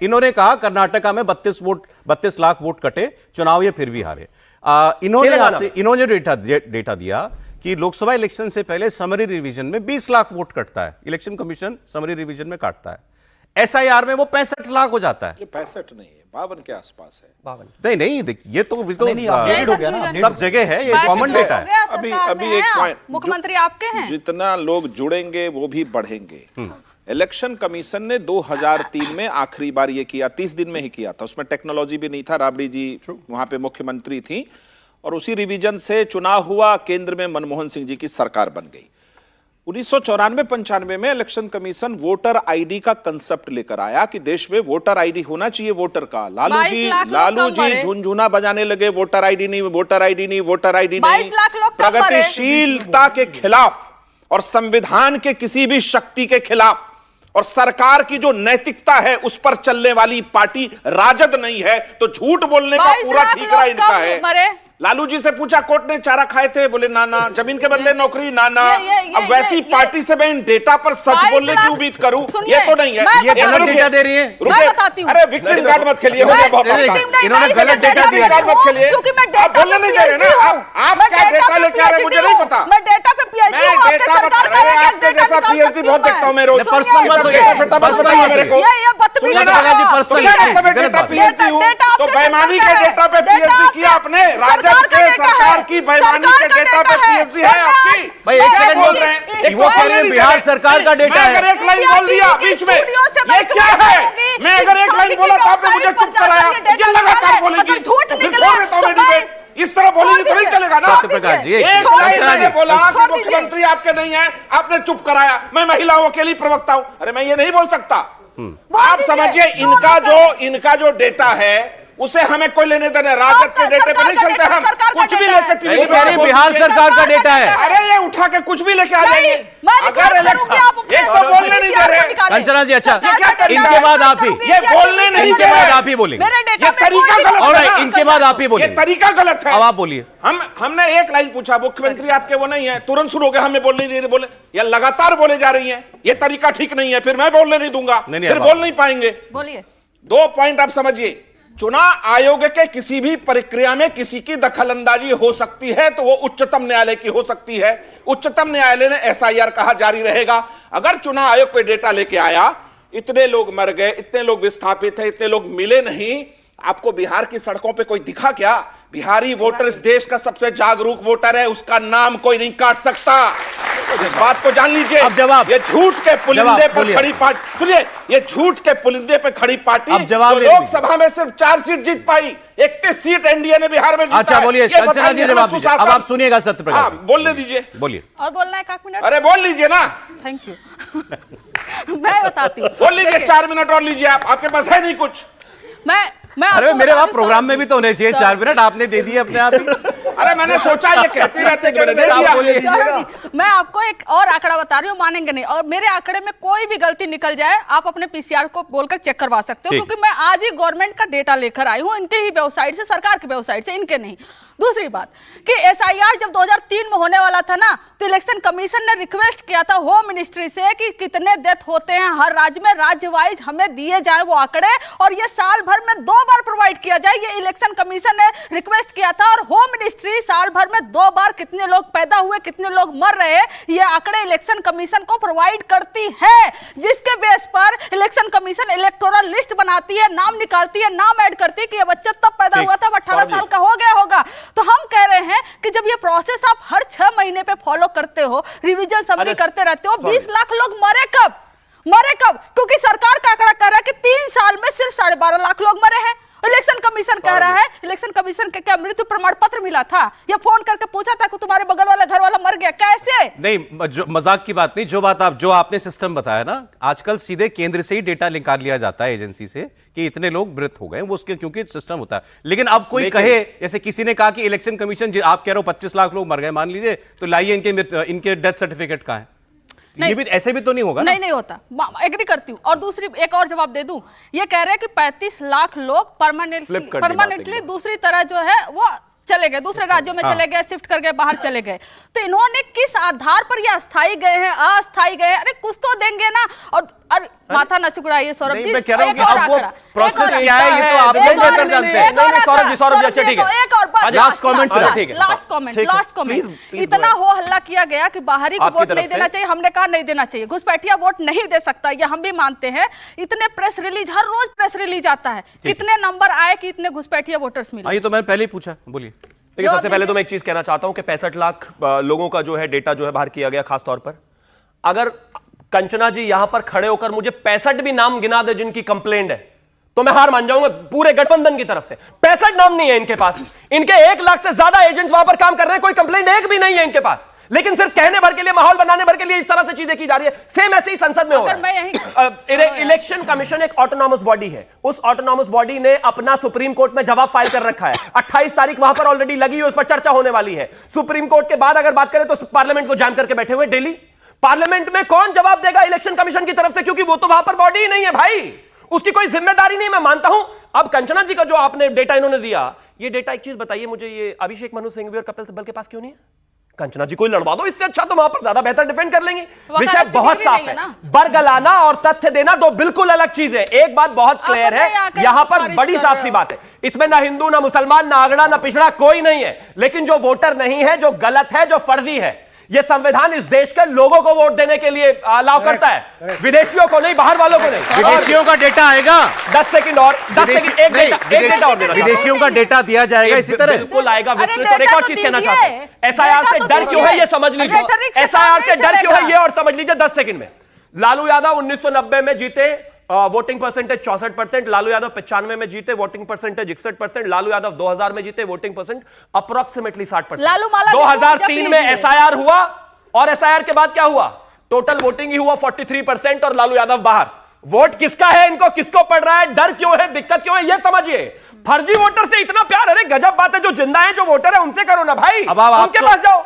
इन्होंने कहा कर्नाटका में 32 लाख वोट कटे, चुनाव ये फिर भी हारे। इन्होंने डेटा दिया कि लोकसभा इलेक्शन से पहले समरी रिवीजन में 20 लाख वोट कटता है, इलेक्शन कमीशन समरी रिवीजन में काटता है। एसआईआर में वो 65 लाख हो जाता है। ये 65 नहीं है, 52 के आसपास है। 52 नहीं, ये तो नहीं, हो गया ना, सब जगह है, ये कॉमन डेटा है। अभी एक पॉइंट, मुख्यमंत्री आपके हैं, जितना लोग जुड़ेंगे वो भी बढ़ेंगे। इलेक्शन कमीशन ने 2003 में आखिरी बार ये किया, 30 दिन में ही किया था, उसमें टेक्नोलॉजी भी नहीं था, राबड़ी जी वहां पे मुख्यमंत्री थी, और उसी रिवीजन से चुनाव हुआ, केंद्र में मनमोहन सिंह जी की सरकार बन गई। 1994-95 में इलेक्शन कमीशन वोटर आईडी का कंसेप्ट लेकर आया कि देश में वोटर आईडी होना चाहिए वोटर का। लालू जी झुनझुना बजाने लगे, वोटर आईडी नहीं, वोटर आईडी नहीं, वोटर आईडी नहीं। प्रगतिशीलता के खिलाफ और संविधान के किसी भी शक्ति के खिलाफ और सरकार की जो नैतिकता है उस पर चलने वाली पार्टी राजद नहीं है, तो झूठ बोलने का पूरा ठीकरा इनका है। लालू जी से पूछा, कोर्ट ने चारा खाए थे, बोले ना ना, जमीन के बदले नौकरी ना ना। अब वैसी पार्टी से मैं इन डेटा पर सच बोलने की उम्मीद करूं, ये तो नहीं है। ये गलत डेटा दे रही है। अरे विक्टिम कार्ड मत खेलिए, इन्होंने गलत डेटा दिया, मत खेलिए, आप बोलने नहीं दे रहे ना। आप क्या डेटा लेके आ रहे हैं मुझे नहीं पता। मैं डेटा पे पीएचडी हूं, आपके जैसा पीएचडी बहुत देखता हूं मैं रोज। पर्सनल मत होइए, मेरे को पीएचडी हूं तो बेईमानी के डेटा पे पीएचडी किया आपने। राजद के सरकार की बेईमानी के डेटा पे पीएचडी है आपकी। भाई एक सेकंड बोल रहे हैं, वो कह रहे हैं बिहार सरकार का डेटा है। मैं अगर एक लाइन बोल दिया बीच में, ये क्या है? मैं अगर एक लाइन बोला तो आपने मुझे चुप कराया, ये लगातार बोलेगी तो फिर छोड़ देता हूं मैं डिबेट। इस तरह बोलेगी तो नहीं चलेगा ना। सत्यप्रकाश जी, एक लाइन मैंने बोला कि मुख्यमंत्री आपके नहीं है, आपने चुप कराया। मैं महिलाओं के लिए प्रवक्ता हूं, अरे मैं ये नहीं बोल सकता। आप समझिए, इनका जो डेटा है उसे हमें कोई लेने देने, राजद के डेटे पे नहीं चलते हम। कुछ भी लेकर टीवी पे, बिहार सरकार का डेटा है। अरे ये उठा के कुछ भी लेके आ जाएंगे। अगर इलेक्शन, ये तो बोलने नहीं दे रहे कंचना जी। अच्छा, इनके बाद आप ही, ये बोलने नहीं दे रहे, आप ही बोलेंगे। ये तरीका गलत है। इनके बाद आप ही बोलिए, ये तरीका गलत है। अब आप बोलिए। हमने एक लाइन पूछा, मुख्यमंत्री आपके वो नहीं है, तुरंत शुरू हो गया हमें बोलने नहीं दे, बोले या लगातार बोले जा रही है, ये तरीका ठीक नहीं है, फिर मैं बोलने नहीं दूंगा, फिर बोल नहीं पाएंगे। बोलिए। 2 पॉइंट आप समझिए। चुनाव आयोग के किसी भी प्रक्रिया में किसी की दखलंदाजी हो सकती है तो वो उच्चतम न्यायालय की हो सकती है। उच्चतम न्यायालय ने एसआईआर कहा जारी रहेगा। अगर चुनाव आयोग कोई डेटा लेके आया, इतने लोग मर गए, इतने लोग विस्थापित हैं, इतने लोग मिले नहीं, आपको बिहार की सड़कों पे कोई दिखा क्या? बिहारी वोटर इस देश का सबसे जागरूक वोटर है, उसका नाम कोई नहीं काट सकता। इस बात को जान लीजिए। अब जवाब, ये झूठ के पुलिंदे पर खड़ी पार्टी, सुनिए, ये झूठ के पुलिंदे पे खड़ी पार्टी अब जवाब लोकसभा में सिर्फ 4 सीट जीत पाई, 31 सीट एनडीए ने बिहार में जीता। अच्छा बोलिए, कंचना जी जवाब दीजिए। अब आप सुनिएगा सत्यप्रकाश, बोलने दीजिए, बोलिए। और बोलना है 1 मिनट? अरे बोल लीजिए ना। Thank you. मैं बताती हूँ, बोल लीजिए, 4 मिनट और लीजिए। आपके पास है नहीं कुछ? अरे मेरे वहां प्रोग्राम में भी तो होने चाहिए 4 मिनट, आपने दे दिए अपने आप ही। अरे मैंने सोचा ये कहते रहते कि मैंने दे दिया। मैं आपको एक और आंकड़ा बता रही हूँ, मानेंगे नहीं, और मेरे आंकड़े में कोई भी गलती निकल जाए आप अपने पीसीआर को बोलकर चेक करवा सकते हो, क्योंकि मैं आज ही गवर्नमेंट का डेटा लेकर आई हूँ, इनके ही वेबसाइट से, सरकार की वेबसाइट से, इनके नहीं। दूसरी बात कि एसआईआर जब 2003 में होने वाला था ना, तो इलेक्शन कमीशन ने रिक्वेस्ट किया था होम मिनिस्ट्री से कि कितने डेथ होते हैं हर राज्य में, राज्य वाइज हमें दिए जाए वो आंकड़े, और ये साल भर में 2 बार प्रोवाइड किया जाए। ये इलेक्शन कमीशन ने रिक्वेस्ट किया था, और होम मिनिस्ट्री साल भर में 2 बार कितने लोग पैदा हुए, कितने लोग मर रहे, ये आंकड़े इलेक्शन कमीशन को प्रोवाइड करती है, जिसके बेस पर इलेक्शन कमीशन इलेक्टोरल लिस्ट बनाती है, नाम निकालती है, नाम ऐड करती है कि ये बच्चा तब पैदा हुआ था, 18 साल का हो गया होगा। तो हम कह रहे हैं कि जब ये प्रोसेस आप हर 6 महीने पे फॉलो करते हो, रिवीजन समरी करते रहते हो, 20 लाख लोग मरे कब? क्योंकि सरकार का आंकड़ा कह रहा है कि 3 साल में सिर्फ 12.5 लाख लोग मरे हैं। इलेक्शन कमीशन कह रहा है, इलेक्शन कमीशन के क्या मृत्यु प्रमाण पत्र मिला था या फोन करके पूछा था कि तुम्हारे बगल वाला घर वाला मर गया? कैसे? नहीं, मजाक की बात नहीं। जो आपने सिस्टम बताया ना, आजकल सीधे केंद्र से ही डेटा निकाल लिया जाता है एजेंसी से कि इतने लोग मृत हो गए, वो उसके क्योंकि सिस्टम होता है। लेकिन अब कोई कहे, जैसे किसी ने कहा कि इलेक्शन कमीशन, आप कह रहे हो 25 लाख लोग मर गए, मान लीजिए, तो लाइए इनके डेथ सर्टिफिकेट कहां है? ये भी ऐसे भी तो नहीं होगा ना? नहीं होता, एग्री करती हूँ। और दूसरी एक और जवाब दे दूं, ये कह रहे हैं कि 35 लाख लोग परमानेंटली दूसरी तरह जो है वो चले गए, दूसरे राज्यों में चले गए, शिफ्ट कर गए, बाहर चले गए। तो इन्होंने किस आधार पर ये अस्थायी गए हैं, अस्थायी गए हैं? अरे कुछ तो देंगे ना। और माथा न सिकुड़ाइए सौरभ जी, मैं कह रहा हूं कि अब वो प्रोसेस क्या है ये तो आप बेहतर जानते हैं। सौरभ जी अच्छा ठीक है, एक और बस लास्ट कमेंट लास्ट कमेंट। इतना हो हल्ला किया गया कि बाहरी को वोट नहीं देना चाहिए, हमने कहा नहीं देना चाहिए, घुसपैठिया वोट नहीं दे सकता, ये हम भी मानते हैं। इतने प्रेस रिलीज, हर रोज प्रेस रिलीज आता है, कितने नंबर आए कि इतने घुसपैठिया वोटर्स मिले? ये तो मैंने पहले ही पूछा, बोलिए। देखिए सबसे पहले तो मैं एक चीज कहना चाहता हूं कि 65 लाख लोगों का जो है डेटा जो है बाहर किया गया। खासतौर पर अगर कंचना जी यहां पर खड़े होकर मुझे 65 भी नाम गिना दे जिनकी कंप्लेंट है तो मैं हार मान जाऊंगा पूरे गठबंधन की तरफ से। 65 नाम नहीं है इनके पास, इनके 1 लाख से ज्यादा एजेंट्स वहां पर काम कर रहे हैं, कोई कंप्लेंट एक भी नहीं है इनके पास, लेकिन सिर्फ कहने भर के लिए, माहौल बनाने भर के लिए इस तरह से चीजें की जा रही है। सेम ऐसे ही संसद में हो रहा है। इलेक्शन कमीशन एक ऑटोनॉमस बॉडी है, उस ऑटोनॉमस बॉडी ने अपना सुप्रीम कोर्ट में जवाब फाइल कर रखा है। 28 तारीख वहां पर ऑलरेडी लगी है, उस पर चर्चा होने वाली है। सुप्रीम कोर्ट के बाद अगर बात करें तो पार्लियामेंट को जाम करके बैठे हुए दिल्ली, पार्लियामेंट में कौन जवाब देगा इलेक्शन कमीशन की तरफ से, क्योंकि वो तो वहां पर बॉडी ही नहीं है भाई, उसकी कोई जिम्मेदारी नहीं। मैं मानता हूं अब कंचना जी का जो आपने डेटा इन्होंने दिया, ये डेटा एक चीज बताइए मुझे, ये अभिषेक मनु सिंघवी और कपिल सिब्बल के पास क्यों नहीं है? कंचना जी कोई लड़वा दो, इससे अच्छा तो वहां पर ज्यादा बेहतर डिफेंड कर लेंगी। विषय बहुत साफ है, बरगलाना और तथ्य देना दो बिल्कुल अलग चीज है। एक बात बहुत क्लियर है, यहां पर बड़ी साफ सी बात है, इसमें ना हिंदू ना मुसलमान ना आगड़ा ना पिछड़ा कोई नहीं है, लेकिन जो वोटर नहीं है, जो गलत है, जो फर्जी है, ये संविधान इस देश के लोगों को वोट देने के लिए अलाउ करता है, विदेशियों को नहीं, बाहर वालों को नहीं। विदेशियों का डेटा आएगा 10 सेकंड और 10 सेकंड एक डेटा और देना। विदेशियों का डेटा दिया जाएगा इसी तरह, बिल्कुल आएगा विस्तृत। और एक और चीज कहना चाहता हूं, एसआईआर से डर क्यों है ये समझ लीजिए, एसआईआर से डर क्यों है ये और समझ लीजिए 10 सेकंड में। लालू यादव 1990 में जीते, वोटिंग परसेंटेज 64%, लालू यादव 95 में जीते, वोटिंग परसेंटेज 61%, लालू यादव 2000 में जीते, वोटिंग परसेंट अप्रोक्सीमेटली 60%। 2003 में एसआईआर हुआ और एसआईआर के बाद क्या हुआ, टोटल वोटिंग ही हुआ 43% और लालू यादव बाहर। वोट किसका है, इनको किसको पड़ रहा है, डर क्यों है, दिक्कत क्यों है, ये समझिए। फर्जी वोटर से इतना प्यार, अरे गजब बात है, जो जिंदा है, जो वोटर है उनसे करो ना भाई, अब आप उनके पास जाओ।